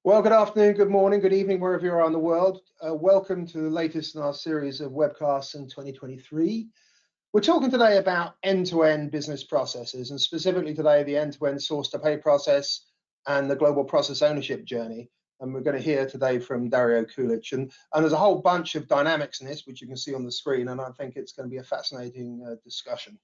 Well, good afternoon, good morning, good evening, wherever you are in the world. Welcome to the latest in our series of webcasts in 2023. We're talking today about end-to-end business processes, and specifically today, the end-to-end source-to-pay process and the global process ownership journey. And we're going to hear today from Dario Kulic. And there's a whole bunch of dynamics in this, which you can see on the screen, and I think it's going to be a fascinating discussion.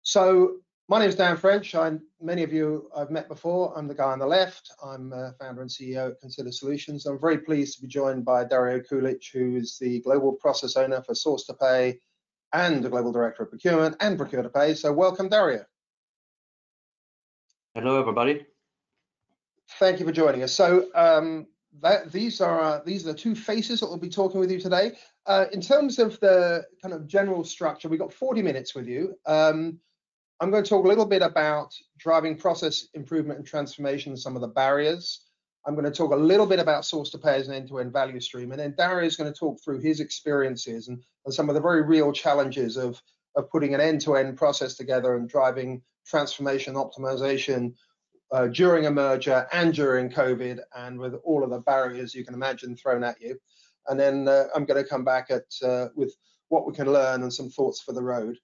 So my name is Dan French. Many of you I've met before. I'm the guy on the left. I'm founder and CEO at Consider Solutions. I'm very pleased to be joined by Dario Kulic, who is the global process owner for Source to Pay and the global director of procurement and Procure to Pay. So welcome, Dario. Hello, everybody. Thank you for joining us. So these are the two faces that will be talking with you today. In terms of the kind of general structure, we've got 40 minutes with you. I'm going to talk a little bit about driving process improvement and transformation and some of the barriers. I'm going to talk a little bit about source to pay as an end-to-end value stream. And then Dario is going to talk through his experiences and some of the very real challenges of putting an end-to-end process together and driving transformation optimization during a merger and during COVID, and with all of the barriers you can imagine thrown at you. And then I'm going to come back with what we can learn and some thoughts for the road.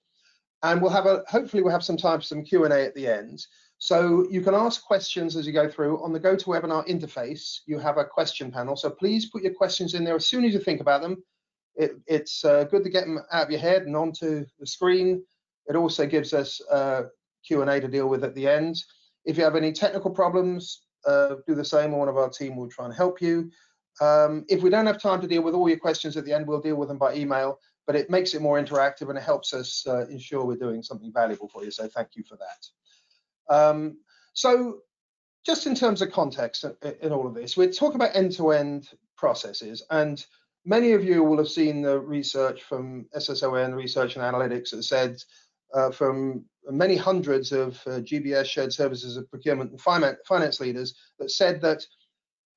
And hopefully we'll have some time for some Q&A at the end. So you can ask questions as you go through. On the GoToWebinar interface, you have a question panel. So please put your questions in there as soon as you think about them. It's good to get them out of your head and onto the screen. It also gives us Q&A to deal with at the end. If you have any technical problems, do the same, and one of our team will try and help you. If we don't have time to deal with all your questions at the end, we'll deal with them by email. But it makes it more interactive and it helps us ensure we're doing something valuable for you. So thank you for that. So just in terms of context in all of this, we're talking about end-to-end processes. And many of you will have seen the research from SSON Research and Analytics that said from many hundreds of GBS shared services of procurement and finance leaders that said that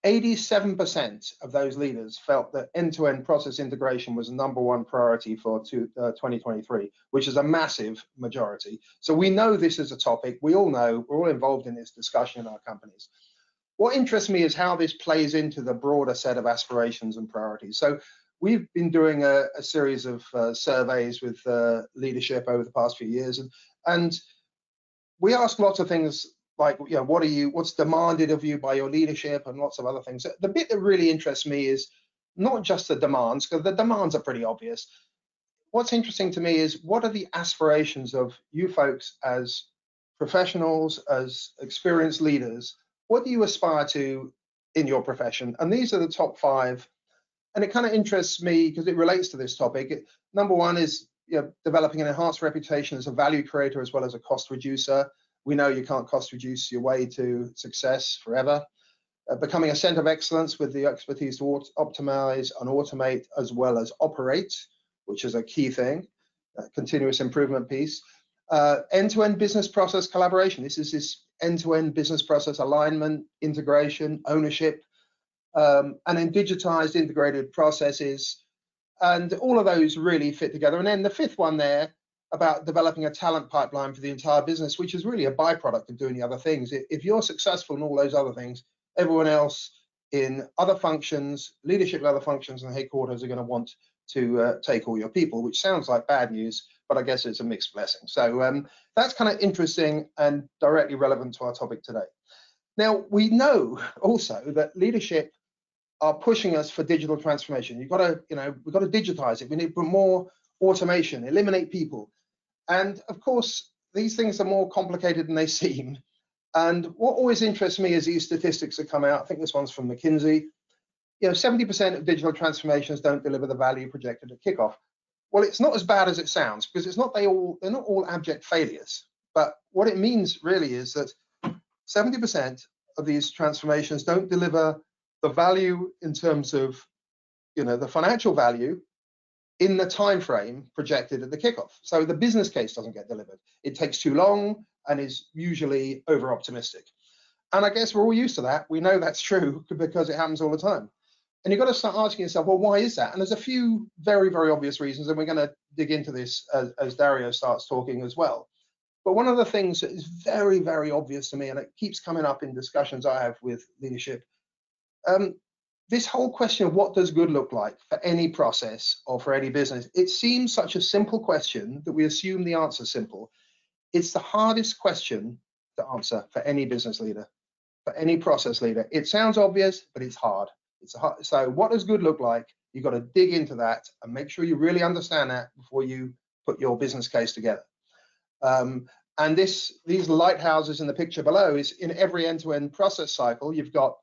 87% of those leaders felt that end-to-end process integration was the #1 priority for 2023, which is a massive majority. So we know this is a topic. We all know, we're all involved in this discussion in our companies. What interests me is how this plays into the broader set of aspirations and priorities. So we've been doing a series of surveys with leadership over the past few years, and we ask lots of things like, you know, what's demanded of you by your leadership and lots of other things. The bit that really interests me is not just the demands, because the demands are pretty obvious. What's interesting to me is what are the aspirations of you folks as professionals, as experienced leaders? What do you aspire to in your profession? And these are the top 5. And it kind of interests me because it relates to this topic. #1 is, you know, developing an enhanced reputation as a value creator as well as a cost reducer. We know you can't cost reduce your way to success forever. Becoming a center of excellence with the expertise to optimize and automate as well as operate, which is a key thing, continuous improvement piece. End-to-end business process collaboration. This is this end-to-end business process alignment, integration, ownership, and then digitized integrated processes. And all of those really fit together. And then the 5th one there, about developing a talent pipeline for the entire business, which is really a byproduct of doing the other things. If you're successful in all those other things, everyone else in other functions, leadership in other functions and headquarters are going to want to take all your people, which sounds like bad news, but I guess it's a mixed blessing. So that's kind of interesting and directly relevant to our topic today. Now, we know also that leadership are pushing us for digital transformation. We've got to digitize it. We need more automation, eliminate people. And of course, these things are more complicated than they seem. And what always interests me is these statistics that come out. I think this one's from McKinsey. You know, 70% of digital transformations don't deliver the value projected at kickoff. Well, it's not as bad as it sounds, because they're not all abject failures. But what it means really is that 70% of these transformations don't deliver the value in terms of, you know, the financial value in the time frame projected at the kickoff. So the business case doesn't get delivered. It takes too long and is usually over optimistic. And I guess we're all used to that. We know that's true because it happens all the time. And you've got to start asking yourself, well, why is that? And there's a few very, very obvious reasons, and we're going to dig into this as Dario starts talking as well. But one of the things that is very, very obvious to me, and it keeps coming up in discussions I have with leadership, this whole question of what does good look like for any process or for any business, it seems such a simple question that we assume the answer's simple. It's the hardest question to answer for any business leader, for any process leader. It sounds obvious, but it's hard. So what does good look like? You've got to dig into that and make sure you really understand that before you put your business case together. And these lighthouses in the picture below is in every end-to-end process cycle, you've got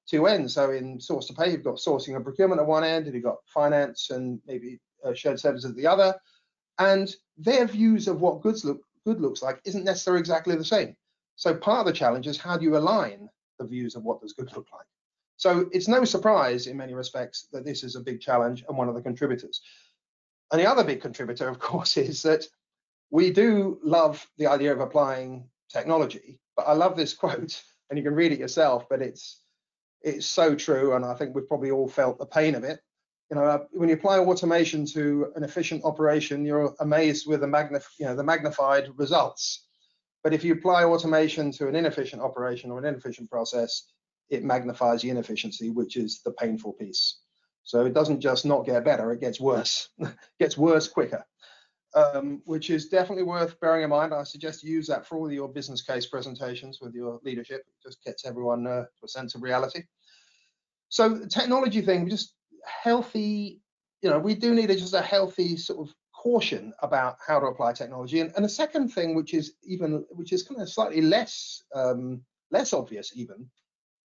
two ends. So in source to pay, you've got sourcing and procurement at one end, and you've got finance and maybe shared services at the other. And their views of what good looks like isn't necessarily exactly the same. So part of the challenge is how do you align the views of what does good look like? So it's no surprise in many respects that this is a big challenge and one of the contributors. And the other big contributor, of course, is that we do love the idea of applying technology. But I love this quote, and you can read it yourself, but it's so true, and I think we've probably all felt the pain of it. You know, when you apply automation to an efficient operation, you're amazed with the magnified results. But if you apply automation to an inefficient operation or an inefficient process, it magnifies the inefficiency, which is the painful piece. So it doesn't just not get better, it gets worse. It gets worse quicker, which is definitely worth bearing in mind. I suggest you use that for all your business case presentations with your leadership. It just gets everyone to a sense of reality. So the technology thing, just healthy, we do need just a healthy sort of caution about how to apply technology. And the second thing, which is kind of slightly less obvious even,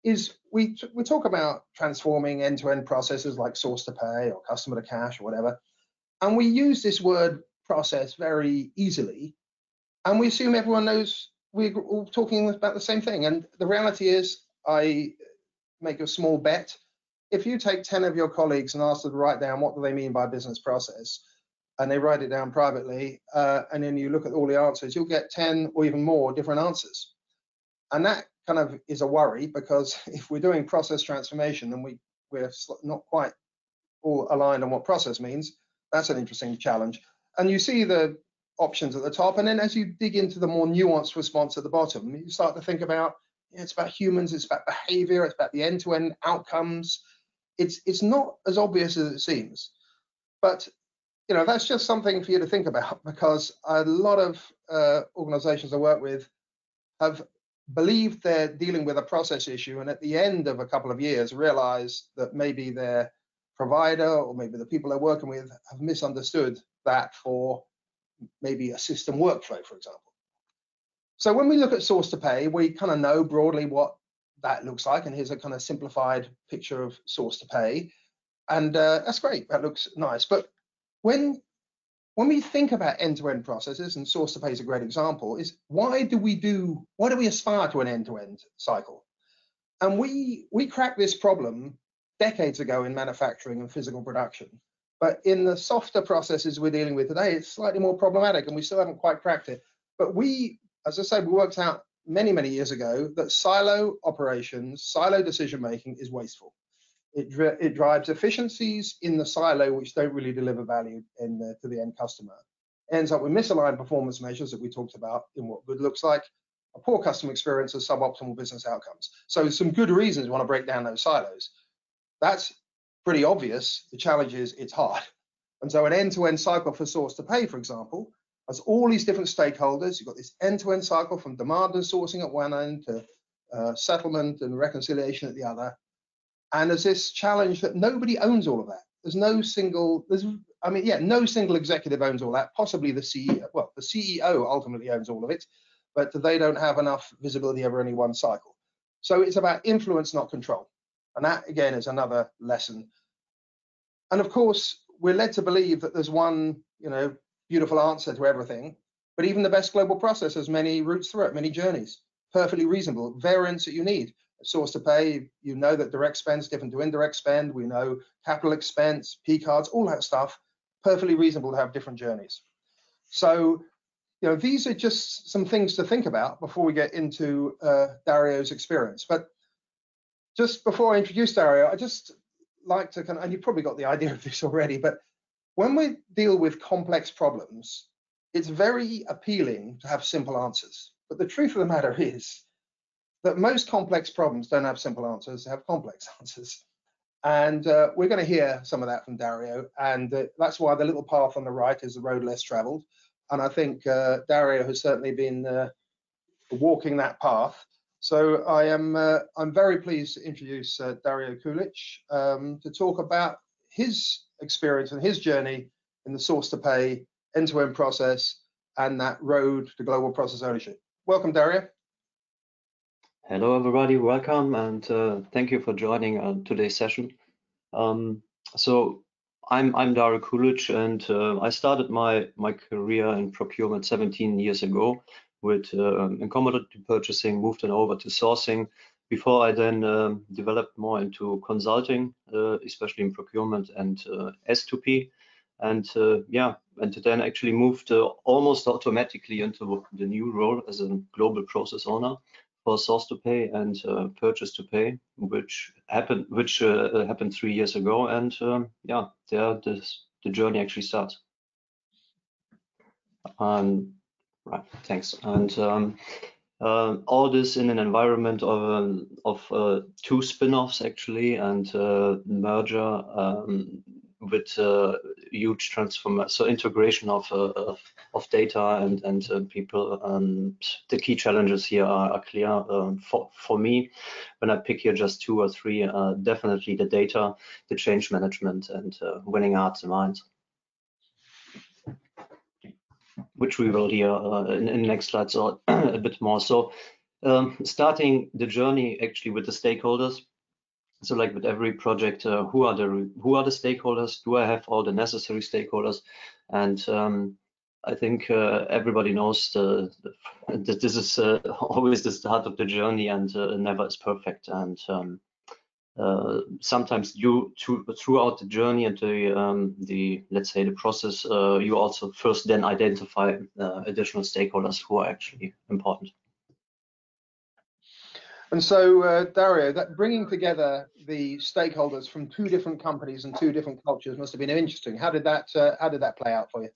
is we talk about transforming end-to-end processes like source to pay or customer to cash or whatever, and we use this word process very easily, and we assume everyone knows we're all talking about the same thing. And the reality is, I make a small bet. If you take 10 of your colleagues and ask them to write down what do they mean by business process, and they write it down privately, and then you look at all the answers, you'll get 10 or even more different answers. And that kind of is a worry, because if we're doing process transformation and we're not quite all aligned on what process means, that's an interesting challenge. And you see the options at the top, and then as you dig into the more nuanced response at the bottom, you start to think about, it's about humans, it's about behavior, it's about the end-to-end outcomes. It's not as obvious as it seems, but that's just something for you to think about, because a lot of organizations I work with have believed they're dealing with a process issue, and at the end of a couple of years realize that maybe their provider or maybe the people they're working with have misunderstood that for maybe a system workflow, for example. So when we look at source to pay, we kind of know broadly what that looks like, and here's a kind of simplified picture of source to pay, and that's great, that looks nice. But when we think about end-to-end processes, and source to pay is a great example, is why do we aspire to an end-to-end cycle? And we cracked this problem decades ago in manufacturing and physical production. But in the softer processes we're dealing with today, it's slightly more problematic, and we still haven't quite cracked it. But as I said, we worked out many, many years ago that silo operations, silo decision-making is wasteful. It drives efficiencies in the silo which don't really deliver value to the end customer. Ends up with misaligned performance measures that we talked about in what good looks like, a poor customer experience, and suboptimal business outcomes. So some good reasons we want to break down those silos. That's pretty obvious. The challenge is it's hard. And so an end-to-end cycle for source to pay, for example, has all these different stakeholders. You've got this end-to-end cycle from demand and sourcing at one end to settlement and reconciliation at the other. And there's this challenge that nobody owns all of that. No single executive owns all that. Possibly the CEO. Well, the CEO ultimately owns all of it, but they don't have enough visibility over any one cycle. So it's about influence, not control. And that, again, is another lesson. And of course, we're led to believe that there's one, beautiful answer to everything. But even the best global process has many routes through it, many journeys. Perfectly reasonable variance that you need. Source to pay, that direct spend is different to indirect spend. We know capital expense, P cards, all that stuff, perfectly reasonable to have different journeys. So, these are just some things to think about before we get into Dario's experience. But just before I introduce Dario, I just like to and you've probably got the idea of this already, but when we deal with complex problems, it's very appealing to have simple answers. But the truth of the matter is that most complex problems don't have simple answers, they have complex answers. And we're going to hear some of that from Dario. And that's why the little path on the right is the road less traveled. And I think Dario has certainly been walking that path. So I'm very pleased to introduce Dario Kulic to talk about his experience and his journey in the source to pay end-to-end process and that road to global process ownership. Welcome, Dario. Hello, everybody. Welcome, and thank you for joining today's session. So I'm Dario Kulic, and I started my career in procurement 17 years ago with in commodity purchasing, moved then over to sourcing before I then developed more into consulting, especially in procurement and S2P. And yeah, and then actually moved almost automatically into the new role as a global process owner for source to pay and purchase to pay, which happened 3 years ago. And yeah, the journey actually starts. Right, thanks. And all this in an environment of two spin-offs actually, and merger with huge transformation, so integration of data and people. The key challenges here are clear for me. When I pick here just 2 or 3, definitely the data, the change management, and winning hearts and minds, which we will hear in the next slides or a bit more. So starting the journey actually with the stakeholders. So like with every project, who are the stakeholders? Do I have all the necessary stakeholders? And I think everybody knows that this is always the start of the journey, and never is perfect. And sometimes throughout the journey and the let's say the process, you also first then identify additional stakeholders who are actually important. And so, Dario, that bringing together the stakeholders from 2 different companies and 2 different cultures must have been interesting. How did that play out for you?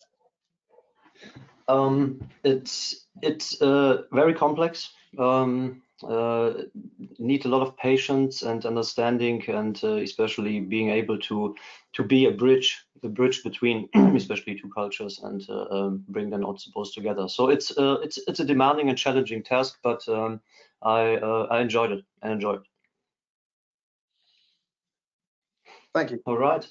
It's very complex. Need a lot of patience and understanding, and especially being able to be a bridge between especially 2 cultures, and bring them all supposed together. So it's a demanding and challenging task, but I enjoyed it. Thank you. All right.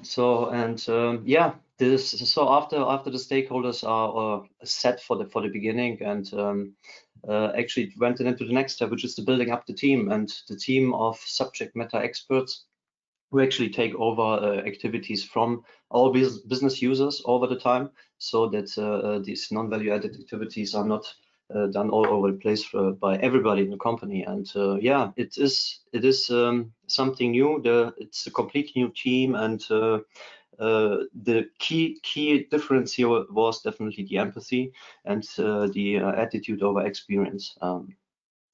So, and yeah, so after the stakeholders are set for the beginning, and actually went into the next step, which is the building up the team, and the team of subject matter experts who actually take over activities from all business users over the time, so that these non-value added activities are not done all over the place by everybody in the company. And yeah, it is something new. It's a completely new team, and the key difference here was definitely the empathy and the attitude over experience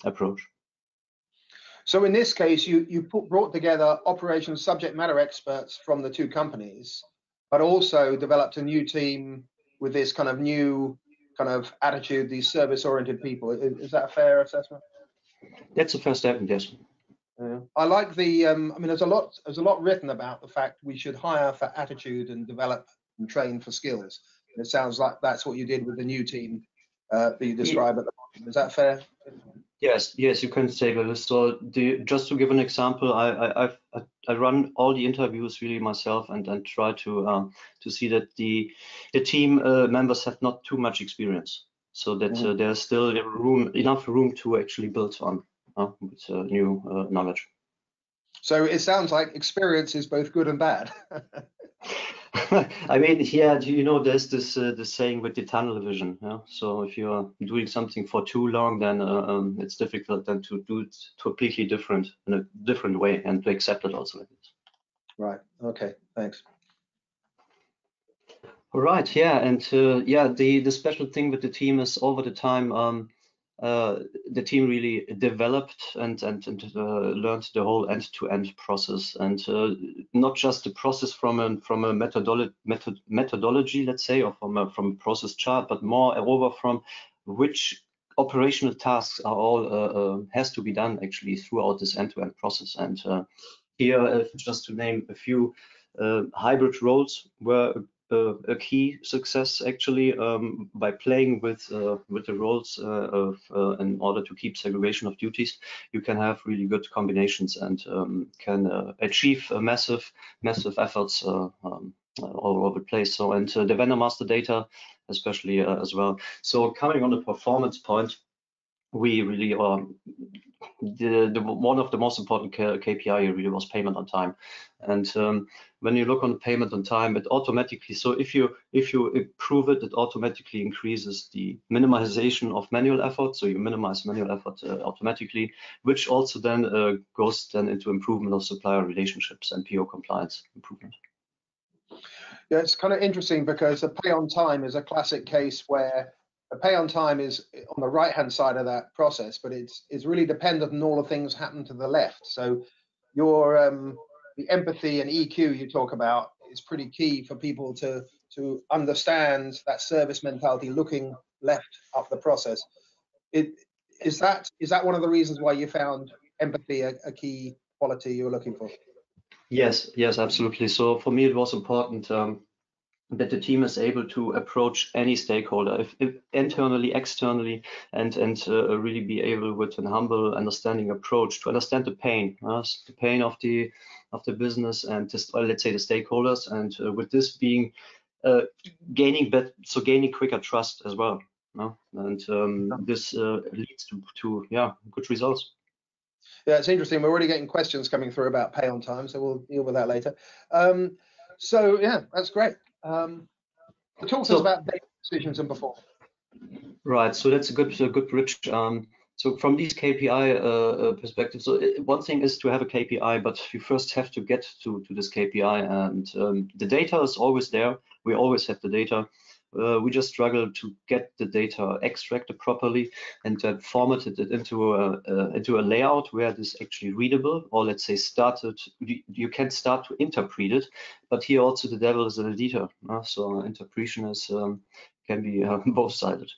approach. So in this case, you brought together operations subject matter experts from the 2 companies, but also developed a new team with this kind of new kind of attitude, these service-oriented people. Is that a fair assessment? That's the first step, yes. I like the. I mean, there's a lot written about the fact we should hire for attitude and develop and train for skills. And it sounds like that's what you did with the new team that you describe at the bottom. Is that fair? Yes, you can say that. So just to give an example, I run all the interviews really myself, and try to see that the team members have not too much experience, so that there's still enough room to actually build on with new knowledge. So it sounds like experience is both good and bad. I mean, yeah, you know, there's this saying with the tunnel vision. Yeah? So if you're doing something for too long, then it's difficult then to do it completely different in a different way, and to accept it also like this. Right. Okay. Thanks. All right. Yeah, and yeah, the special thing with the team is over the time. the team really developed and learned the whole end-to-end process, and not just the process from a methodology, let's say, or from a process chart, but moreover from which operational tasks are all has to be done actually throughout this end-to-end process. And here, just to name a few, hybrid roles were a key success actually, by playing with the roles in order to keep segregation of duties. You can have really good combinations and can achieve massive efforts all over the place. So, and the vendor master data especially as well. So coming on the performance point, we really one of the most important KPI really was payment on time. And when you look on payment on time, it automatically, so if you improve it, it automatically increases the minimization of manual effort. So you minimize manual effort automatically, which also then goes then into improvement of supplier relationships and PO compliance improvement. Yeah, it's kind of interesting because the pay on time is a classic case where the pay on time is on the right-hand side of that process, but it's really dependent on all the things happen to the left. So your the empathy and EQ you talk about is pretty key for people to understand that service mentality, looking left up the process. Is that one of the reasons why you found empathy a key quality you were looking for? Yes, absolutely. So for me, it was important that the team is able to approach any stakeholder, if internally, externally, and really be able with an humble, understanding approach to understand the pain of the business and just, let's say, the stakeholders, and with this being gaining quicker trust as well. And this leads to good results. Yeah, it's interesting. We're already getting questions coming through about pay on time, so we'll deal with that later. So yeah, that's great. Talk to us about data decisions and performance. Right. So that's a good bridge. So from these KPI perspectives, so one thing is to have a KPI, but you first have to get to this KPI, and the data is always there. We always have the data. We just struggle to get the data extracted properly and formatted it into a layout where it is actually readable, or let's say you can start to interpret it. But here also the devil is in the detail. So interpretation is can be both-sided,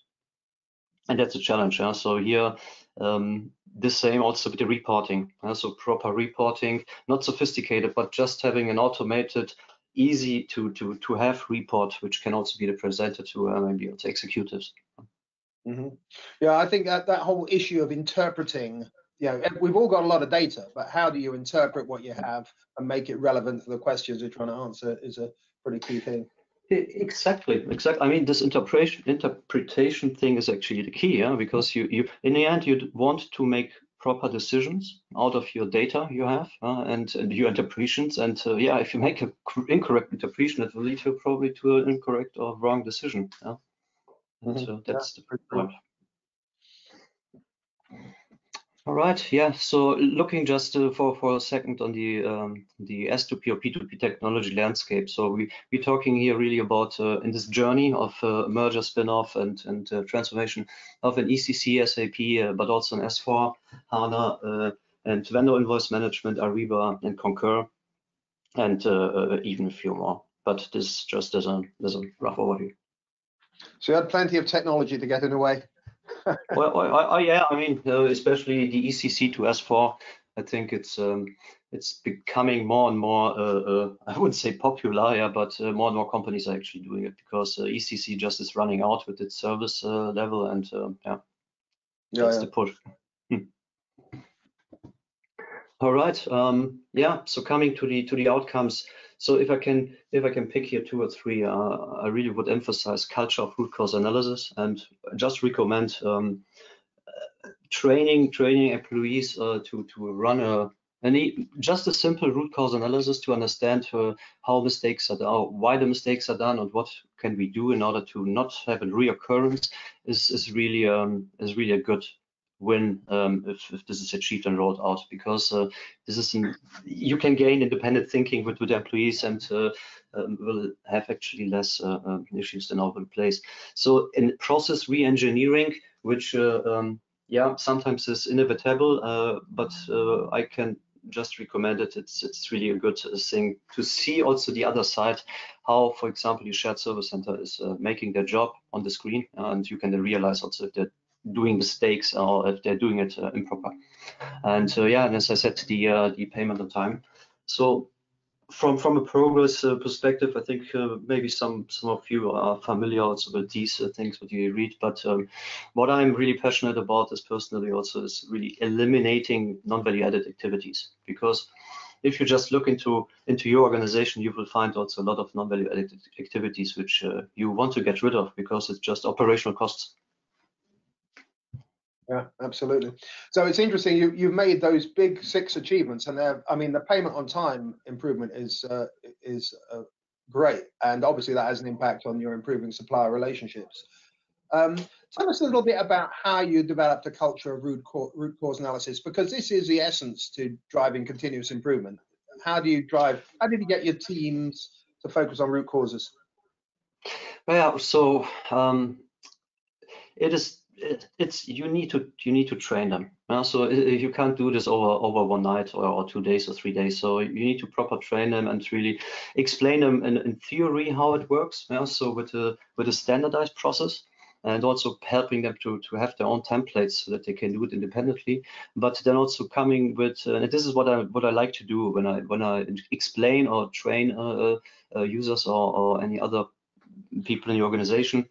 and that's a challenge. So here the same also with the reporting. So proper reporting, not sophisticated, but just having an automated, easy to have report, which can also be presented to maybe also executives. Mm-hmm. Yeah, I think that whole issue of interpreting, we've all got a lot of data, but how do you interpret what you have and make it relevant to the questions you're trying to answer is a pretty key thing. Exactly. I mean, this interpretation thing is actually the key, because you in the end you want to make proper decisions out of your data you have and your interpretations, and if you make an incorrect interpretation, it will lead you probably to an incorrect or wrong decision. So that's the point. All right, so looking just for a second on the S2P or P2P technology landscape. So we're talking here really about in this journey of merger, spin-off, and transformation of an ECC, SAP, but also an S4 HANA, and vendor invoice management, Ariba, and Concur, and even a few more. But this just as a rough overview. So you had plenty of technology to get in the way. Well, yeah, I mean, especially the ECC to S4, I think it's becoming more and more, I wouldn't say popular, but more and more companies are actually doing it, because ECC just is running out with its service level, and that's the push. All right, so coming to the outcomes. So if I can pick here 2 or 3, I really would emphasize culture of root cause analysis, and just recommend training employees to run just a simple root cause analysis to understand how mistakes are done, why the mistakes are done, and what can we do in order to not have a reoccurrence is really a good win if this is achieved and rolled out, because this is you can gain independent thinking with employees, and will have actually less issues than over the place. So in process re-engineering, which yeah, sometimes it's inevitable, but I can just recommend it. It's really a good thing to see also the other side, how, for example, your shared service center is making their job on the screen, and you can realize also if they're doing mistakes or if they're doing it improper. And yeah, and as I said, the payment on time. So from a progress perspective, I think maybe some of you are familiar also with these things what you read. But what I'm really passionate about is personally also is really eliminating non-value added activities, because if you just look into your organization, you will find also a lot of non-value added activities which you want to get rid of because it's just operational costs. Yeah, absolutely. So it's interesting. You've made those big 6 achievements, and I mean, the payment on time improvement is great, and obviously that has an impact on your improving supplier relationships. Tell us a little bit about how you developed a culture of root cause analysis, because this is the essence to driving continuous improvement. How did you get your teams to focus on root causes? Yeah, so it's you need to train them. So you can't do this over one night or 2 days or 3 days. So you need to proper train them and really explain them in theory how it works. So with a standardized process, and also helping them to have their own templates so that they can do it independently. But then also coming with, and this is what I like to do when I explain or train users or any other people in the organization.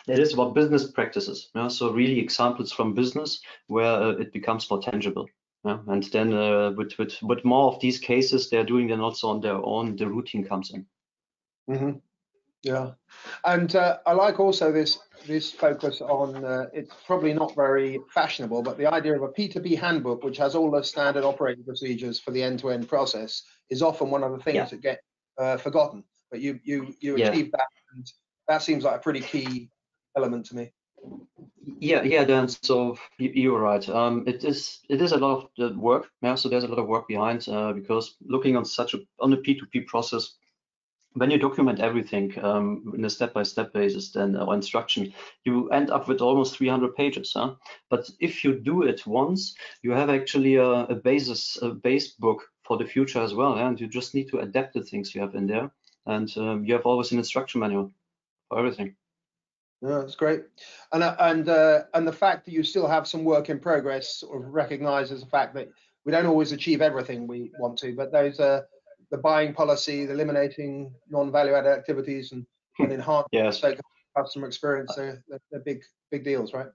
It is about business practices. So really examples from business where it becomes more tangible. And then with more of these cases, they're doing them also on their own. The routine comes in. Mm-hmm. Yeah, and I like also this focus on it's probably not very fashionable, but the idea of a P2P handbook, which has all the standard operating procedures for the end-to-end process, is often one of the things that get forgotten. But you achieved that, and that seems like a pretty key element to me. Yeah, Dan. So you're right. It is a lot of work. So there's a lot of work behind because looking on a P2P process, when you document everything in a step-by-step basis, then or instruction, you end up with almost 300 pages. But if you do it once, you have actually a base book for the future as well. And you just need to adapt the things you have in there, and you have always an instruction manual for everything. Yeah, that's great. And the fact that you still have some work in progress sort of recognizes the fact that we don't always achieve everything we want to, but those the buying policy, the eliminating non-value-added activities, and enhancing customer experience, they're big deals, right?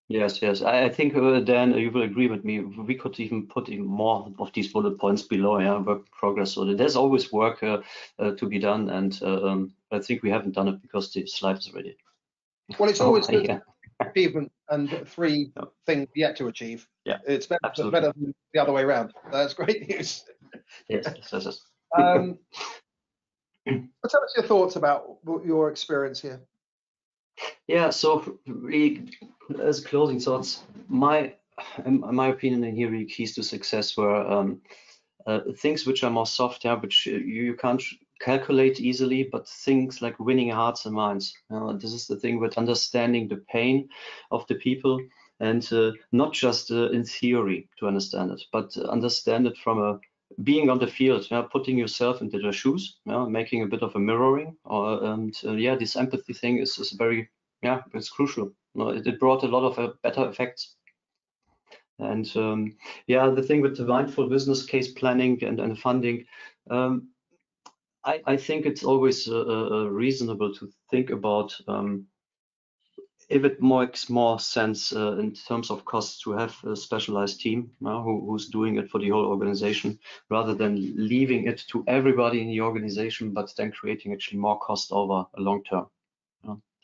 Yes. I think Dan, you will agree with me. We could even put in more of these bullet points below. Work in progress. So there's always work to be done, and I think we haven't done it because the slide is ready. Well, it's always achievement and 3 things yet to achieve. Yeah, it's better than the other way around. That's great news. Yes. Tell us your thoughts about your experience here. Yeah, so really, as closing thoughts, my opinion in here, really keys to success were things which are more soft, which you can't calculate easily, but things like winning hearts and minds. This is the thing with understanding the pain of the people, and not just in theory to understand it, but understand it from being on the field, putting yourself into their shoes, making a bit of a mirroring, this empathy thing is very, it's crucial. It brought a lot of better effects. And the thing with the mindful business case planning and funding, I think it's always reasonable to think about if it makes more sense in terms of costs to have a specialized team who's doing it for the whole organization, rather than leaving it to everybody in the organization, but then creating actually more cost over a long term.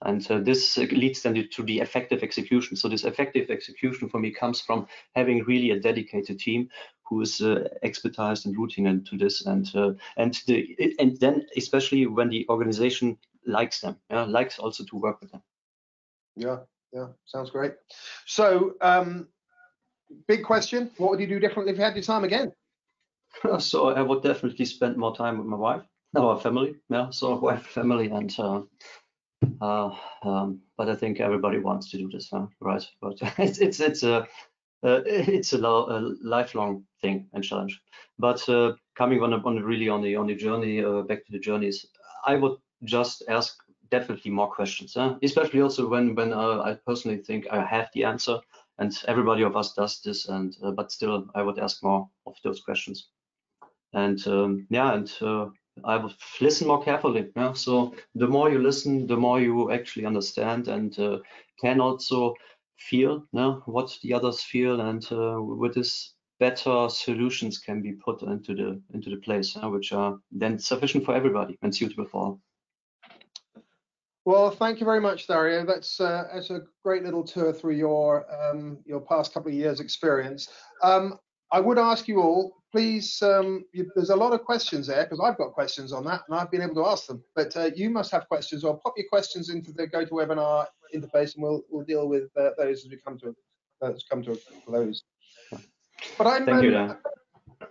And this leads then to the effective execution. So this effective execution for me comes from having really a dedicated team who is expertised and rooting into this, and then especially when the organization likes them, likes also to work with them. Yeah, sounds great. So, big question: what would you do differently if you had your time again? So I would definitely spend more time with my wife, our family. So wife, family, and But I think everybody wants to do this, right? But it's a lifelong thing and challenge. But coming on the journey, back to the journeys, I would just ask definitely more questions, especially also when I personally think I have the answer, and everybody of us does this, and but still I would ask more of those questions. And I would listen more carefully. Yeah? So the more you listen, the more you actually understand and can also feel what the others feel, and with this better solutions can be put into the place, which are then sufficient for everybody and suitable for all. Well, thank you very much, Dario. That's a great little tour through your past couple of years' experience. I would ask you all, please, there's a lot of questions there because I've got questions on that and I've been able to ask them, but you must have questions, or pop your questions into the GoToWebinar interface and we'll deal with those as we come to a close. But Thank you, Dan.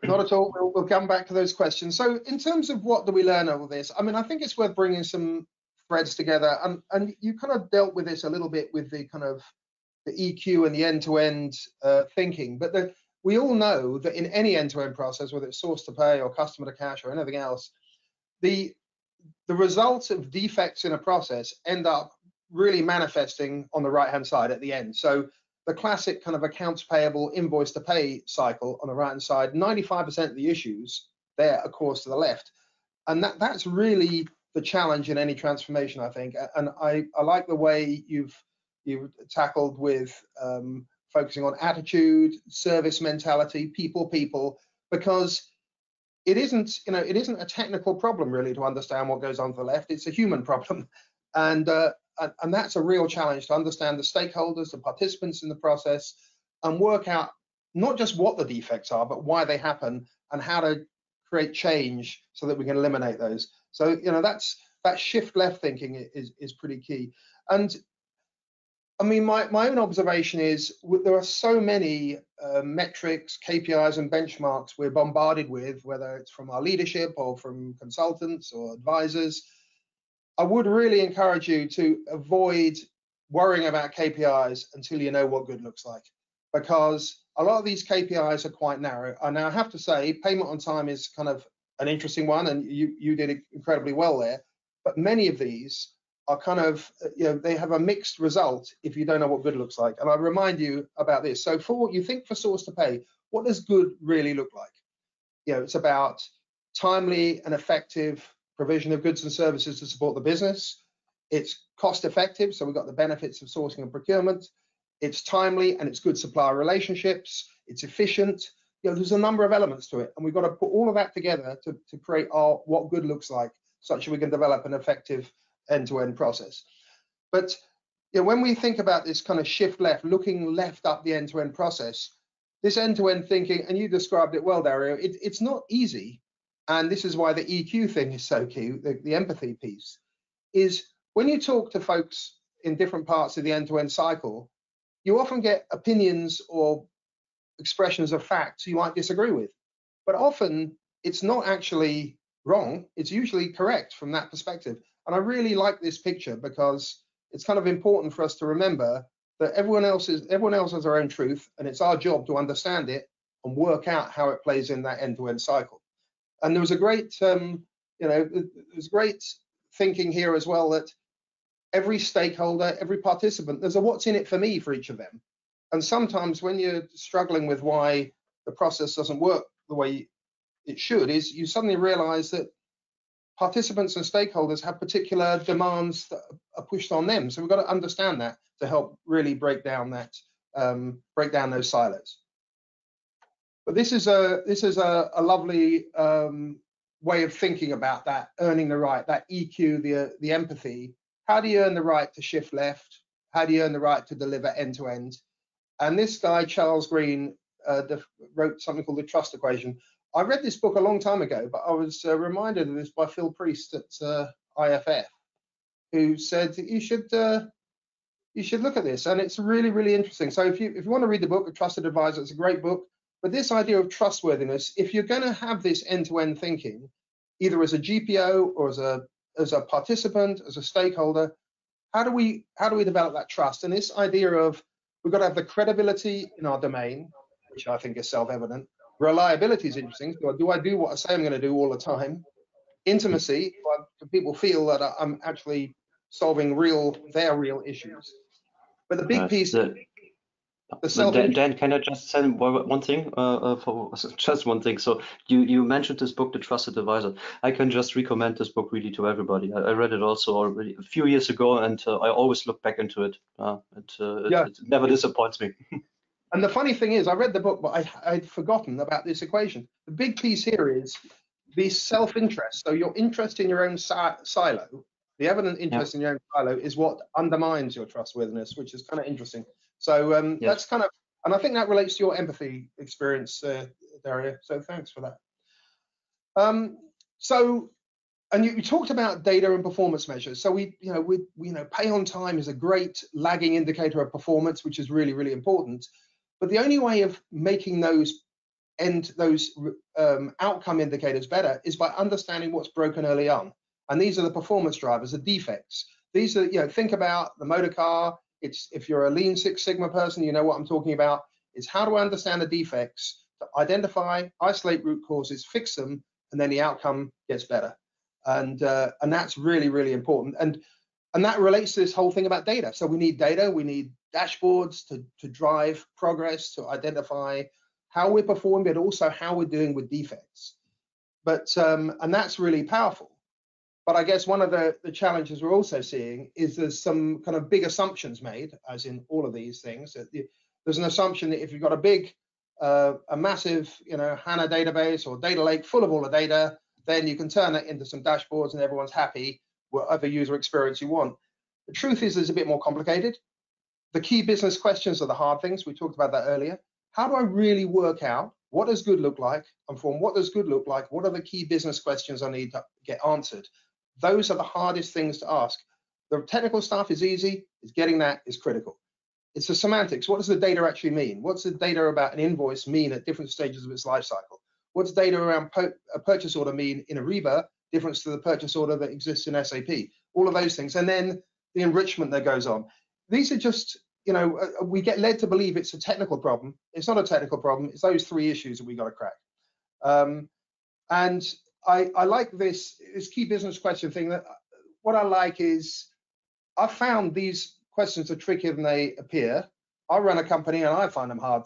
Not at all. We'll come back to those questions. So in terms of what do we learn out of this, I mean, I think it's worth bringing some threads together, and you kind of dealt with this a little bit with the kind of the EQ and the end-to-end thinking, but we all know that in any end-to-end process, whether it's source to pay or customer to cash or anything else, the results of defects in a process end up really manifesting on the right-hand side at the end. So the classic kind of accounts payable invoice to pay cycle on the right-hand side, 95% of the issues there, of course, to the left. And that's really the challenge in any transformation, I think. And I like the way you've tackled with focusing on attitude, service mentality, people, because it isn't a technical problem really to understand what goes on to the left. It's a human problem, and that's a real challenge to understand the stakeholders, the participants in the process, and work out not just what the defects are, but why they happen and how to create change so that we can eliminate those. So that shift left thinking is pretty key. And I mean, my own observation is there are so many metrics, KPIs, and benchmarks we're bombarded with, whether it's from our leadership or from consultants or advisors. I would really encourage you to avoid worrying about KPIs until you know what good looks like, because a lot of these KPIs are quite narrow. And now I have to say, payment on time is kind of an interesting one, and you did incredibly well there. But many of these are kind of, they have a mixed result if you don't know what good looks like. And I remind you about this. So for what you think for source to pay, what does good really look like? It's about timely and effective provision of goods and services to support the business. It's cost effective, so we've got the benefits of sourcing and procurement. It's timely and it's good supplier relationships. It's efficient. There's a number of elements to it, and we've got to put all of that together to create what good looks like, such that we can develop an effective end-to-end process. But when we think about this kind of shift left, looking left up the end-to-end process, this end-to-end thinking, and you described it well, Dario, it's not easy. And this is why the EQ thing is so key, the empathy piece, is when you talk to folks in different parts of the end-to-end cycle, you often get opinions or expressions of facts you might disagree with. But often it's not actually wrong, it's usually correct from that perspective. And I really like this picture because it's kind of important for us to remember that everyone else has their own truth, and it's our job to understand it and work out how it plays in that end-to-end cycle. And there was a great, there's great thinking here as well that every stakeholder, every participant, there's a what's in it for me for each of them. And sometimes when you're struggling with why the process doesn't work the way it should, is you suddenly realize that participants and stakeholders have particular demands that are pushed on them. So we've got to understand that to help really break down those silos. But this is a lovely way of thinking about that, earning the right, that EQ, the empathy. How do you earn the right to shift left? How do you earn the right to deliver end to end? And this guy, Charles Green, wrote something called the trust equation. I read this book a long time ago, but I was reminded of this by Phil Priest at IFF, who said that you should look at this, and it's really, really interesting. So if you want to read the book, A Trusted Advisor, it's a great book. But this idea of trustworthiness, if you're going to have this end-to-end thinking, either as a GPO or as a participant, as a stakeholder, how do we develop that trust? And this idea of we've got to have the credibility in our domain, which I think is self-evident. Reliability is interesting. So do I do what I say I'm going to do all the time? Intimacy, do people feel that I'm actually solving their real issues? But the big piece, the self-interest. Dan, can I just say one thing? For just one thing. So you mentioned this book, The Trusted Advisor. I can just recommend this book really to everybody. I read it also already a few years ago, and I always look back into it. It never disappoints me. And the funny thing is, I read the book, but I'd forgotten about this equation. The big piece here is the self-interest. So your interest in your own silo, the evident interest in your own silo, is what undermines your trustworthiness, which is kind of interesting. So that's kind of, and I think that relates to your empathy experience, Dario. So thanks for that. And you talked about data and performance measures. So we pay on time is a great lagging indicator of performance, which is really, really important. But the only way of making those outcome indicators better is by understanding what's broken early on. And these are the performance drivers, the defects. These are, think about the motor car. It's, if you're a Lean Six Sigma person, you know what I'm talking about. Is how do I understand the defects, to identify, isolate root causes, fix them, and then the outcome gets better. And that's really, really important. And that relates to this whole thing about data. So we need data, we need dashboards to drive progress, to identify how we're performing, but also how we're doing with defects. But and that's really powerful. But I guess one of the challenges we're also seeing is there's some kind of big assumptions made, as in all of these things. There's an assumption that if you've got a massive, HANA database or data lake full of all the data, then you can turn that into some dashboards and everyone's happy, whatever user experience you want. The truth is, it's a bit more complicated. The key business questions are the hard things. We talked about that earlier. How do I really work out what does good look like? And from what does good look like, what are the key business questions I need to get answered? Those are the hardest things to ask. The technical stuff is easy. It's getting that is critical. It's the semantics. What does the data actually mean? What's the data about an invoice mean at different stages of its life cycle? What's data around a purchase order mean in Ariba, difference to the purchase order that exists in SAP? All of those things. And then the enrichment that goes on. These are just, we get led to believe it's a technical problem. It's not a technical problem. It's those three issues that we got to crack. And I like this key business question thing. That what I like is I found these questions are trickier than they appear. I run a company and I find them hard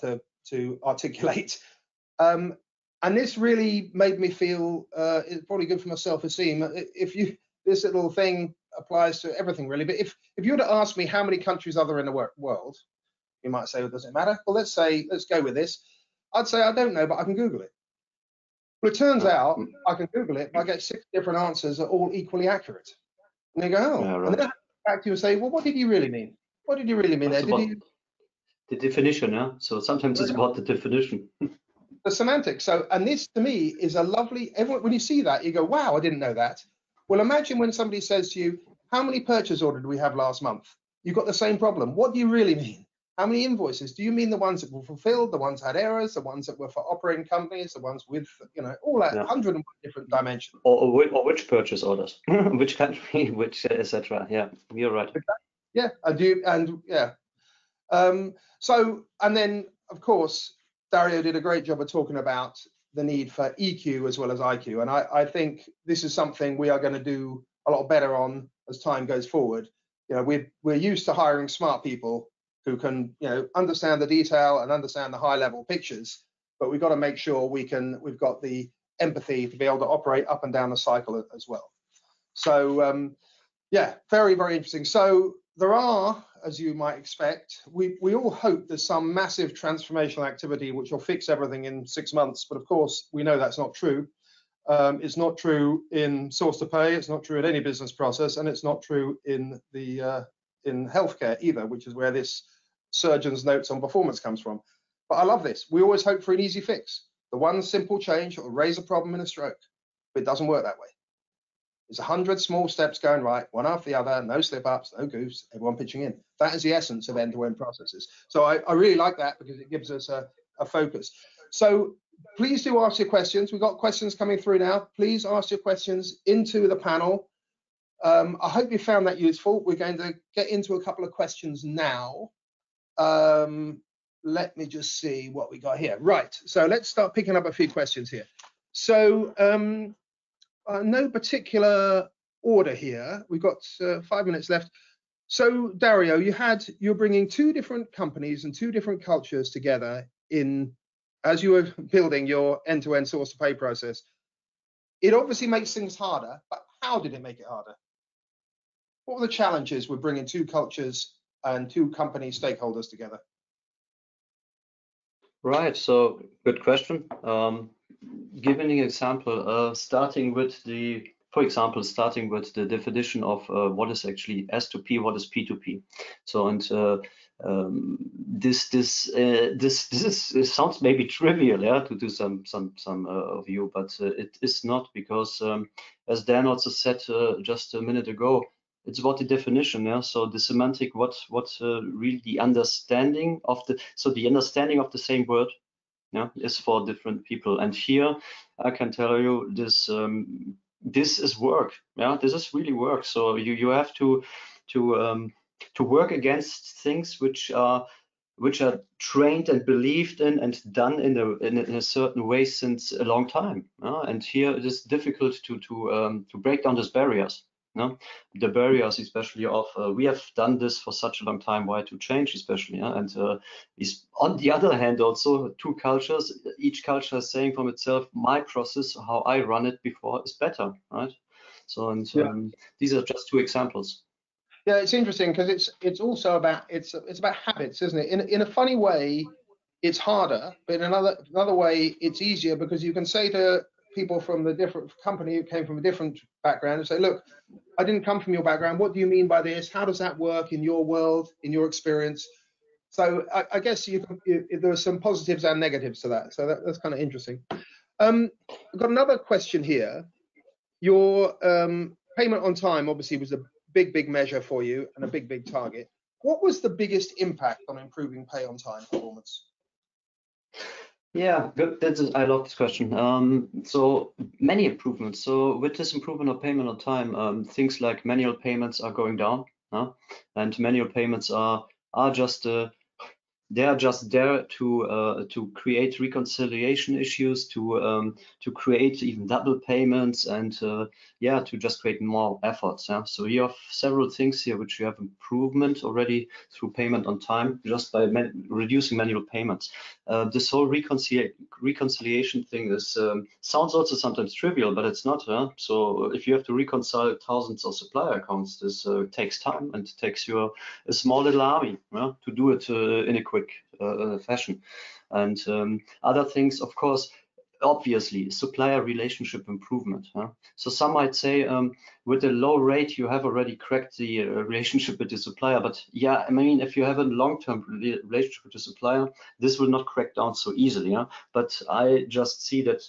to articulate. And this really made me feel it's probably good for my self-esteem. This little thing applies to everything really. But if you were to ask me how many countries are there in the world, you might say, well, does it matter? Well, let's go with this. I'd say I don't know, but I can Google it. Well, it turns out I can Google it, but I get 6 different answers that are all equally accurate. And they go, oh, yeah, right. And then I come back to you and say, well, what did you really mean? What did you really mean there? The definition, yeah. So sometimes it's about the definition. The semantics. So, and this to me is a lovely, when you see that, you go, wow, I didn't know that. Well, imagine when somebody says to you, how many purchase orders did we have last month? You've got the same problem. What do you really mean? How many invoices? Do you mean the ones that were fulfilled, the ones that had errors, the ones that were for operating companies, the ones with, all that 101 different dimensions? Or which purchase orders, which country, which etc. Yeah, you're right. Yeah, I do, and yeah. So, and then of course, Dario did a great job of talking about the need for EQ as well as IQ, and I think this is something we are going to do a lot better on as time goes forward. We're used to hiring smart people who can, understand the detail and understand the high-level pictures, but we've got to make sure we've got the empathy to be able to operate up and down the cycle as well. So, yeah, very, very interesting. So there are, as you might expect, we all hope there's some massive transformational activity which will fix everything in 6 months, but of course we know that's not true. It's not true in source to pay. It's not true in any business process, and it's not true in the in healthcare either, which is where this surgeon's notes on performance comes from. But I love this. We always hope for an easy fix, the one simple change that will raise a problem in a stroke, but it doesn't work that way. There's 100 small steps going right, one after the other, no slip-ups, no goofs, everyone pitching in. That is the essence of end-to-end processes. So I really like that because it gives us a focus. So please do ask your questions. We've got questions coming through now. Please ask your questions into the panel. I hope you found that useful. We're going to get into a couple of questions now. Let me just see what we got here. Right, so let's start picking up a few questions here. So no particular order here. We've got 5 minutes left. So Dario, you're bringing two different companies and two different cultures together as you were building your end-to-end source to pay process. It obviously makes things harder, but how did it make it harder? What were the challenges with bringing two cultures and two company stakeholders together? Right, so good question. Giving an example, starting with the definition of what is actually S2P, what is P2P. So, and this sounds maybe trivial, yeah, to do some of you, but it is not, because as Dan also said just a minute ago, it's about the definition, yeah. So the semantic, what really the understanding of the same word, yeah, is for different people. And here I can tell you this this is work, yeah, this is really work. So you have to work against things which are trained and believed in and done in a certain way since a long time, and here it is difficult to break down those barriers. No, the barriers, especially of we have done this for such a long time. Why to change, especially? Yeah? And is on the other hand also two cultures. Each culture is saying from itself, my process, how I run it before, is better, right? So, and these are just two examples. Yeah, it's interesting because it's also about it's about habits, isn't it? In a funny way, it's harder, but in another way, it's easier, because you can say to people from the different company who came from a different background and say, look, I didn't come from your background. What do you mean by this? How does that work in your world, in your experience? So I guess there are some positives and negatives to that. So that's kind of interesting. I've got another question here. Your payment on time obviously was a big measure for you and a big target. What was the biggest impact on improving pay on time performance? Yeah, good. I love this question. So many improvements. So with this improvement of payment on time, things like manual payments are going down, and manual payments are just they are just there to create reconciliation issues, to create even double payments, and yeah, to just create more efforts. Yeah? So you have several things here which you have improvement already through payment on time, just by reducing manual payments. This whole reconciliation thing is sounds also sometimes trivial, but it's not. So if you have to reconcile thousands of supplier accounts, this takes time, and takes you a small little army to do it in a quick fashion. And other things, of course, obviously, supplier relationship improvement. So some might say with a low rate, you have already cracked the relationship with the supplier. But yeah, I mean, if you have a long-term relationship with the supplier, this will not crack down so easily. But I just see that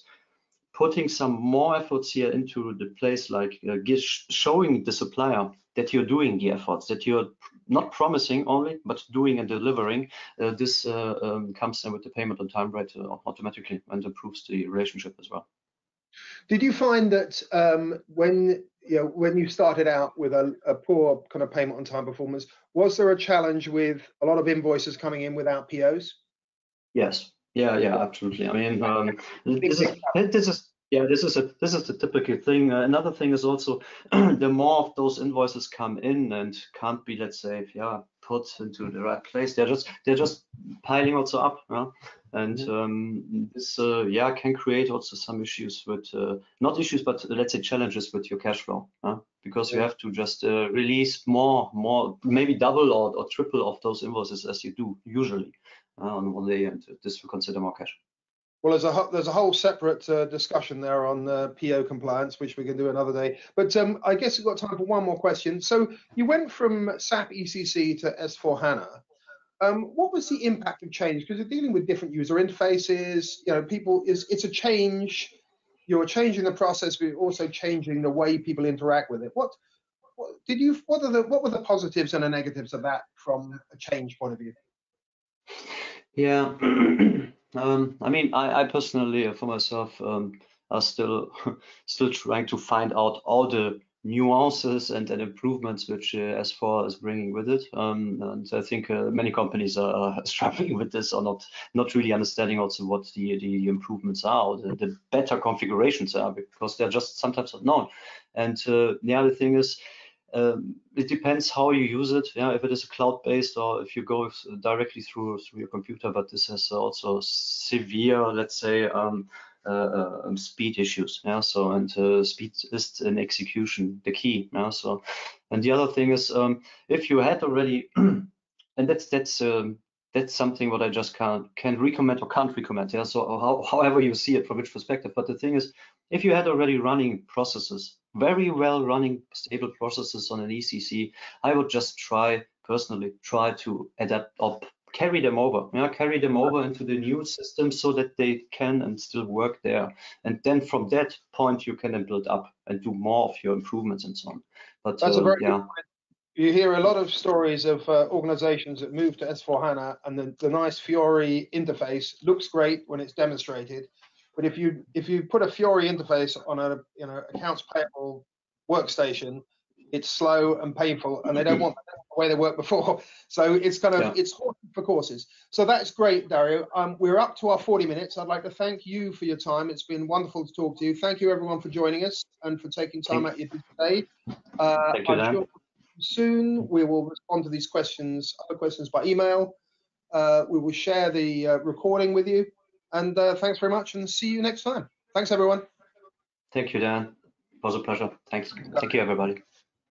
putting some more efforts here into the place, like showing the supplier that you're doing the efforts, that you're not promising only, but doing and delivering, this comes in with the payment on time rate automatically, and improves the relationship as well. Did you find that when you started out with a poor kind of payment on time performance, was there a challenge with a lot of invoices coming in without POs? Yes. Yeah, absolutely. I mean, this is a typical thing. Another thing is also the more of those invoices come in and can't be, let's say, put into the right place, they're just piling also up. And this can create also some issues with not issues, but let's say challenges with your cash flow, because you have to just release more, maybe double or triple of those invoices as you do usually on one day, and this will consider more cash. Well, there's a whole separate discussion there on PO compliance, which we can do another day. But I guess we've got time for one more question. So you went from SAP ECC to S4HANA. What was the impact of change? Because you're dealing with different user interfaces. It's a change. You're changing the process, but you're also changing the way people interact with it. What were the positives and the negatives of that from a change point of view? Yeah, I mean, I personally, for myself, are still trying to find out all the nuances and improvements which S4 is bringing with it. And I think many companies are struggling with this, or not really understanding also what the improvements are, or the better configurations are, because they're just sometimes not known. And the other thing is, it depends how you use it. Yeah, if it is cloud-based or if you go directly through your computer. But this has also severe, let's say, speed issues. Yeah, so and speed is in execution the key. Yeah, so and the other thing is, if you had already, and that's something what I just can recommend or can't recommend. Yeah, so however you see it from which perspective. But the thing is, if you had already running processes, very well running stable processes on an ECC, I would just personally try to adapt up, carry them over, carry them over into the new system so that they can and still work there. And then from that point, you can then build up and do more of your improvements and so on. But that's a very good point. You hear a lot of stories of organizations that move to S4HANA, and the nice Fiori interface looks great when it's demonstrated. But if you put a Fiori interface on a accounts payable workstation, it's slow and painful, and they don't want that the way they worked before. So it's kind of it's horses for courses. So that's great, Dario. We're up to our 40 minutes. I'd like to thank you for your time. It's been wonderful to talk to you. Thank you everyone for joining us and for taking time out of your day. Thank you, Dan. Soon we will respond to these other questions by email. We will share the recording with you. And thanks very much, and see you next time. Thanks, everyone. Thank you, Dan. It was a pleasure. Thanks. Thank you, everybody.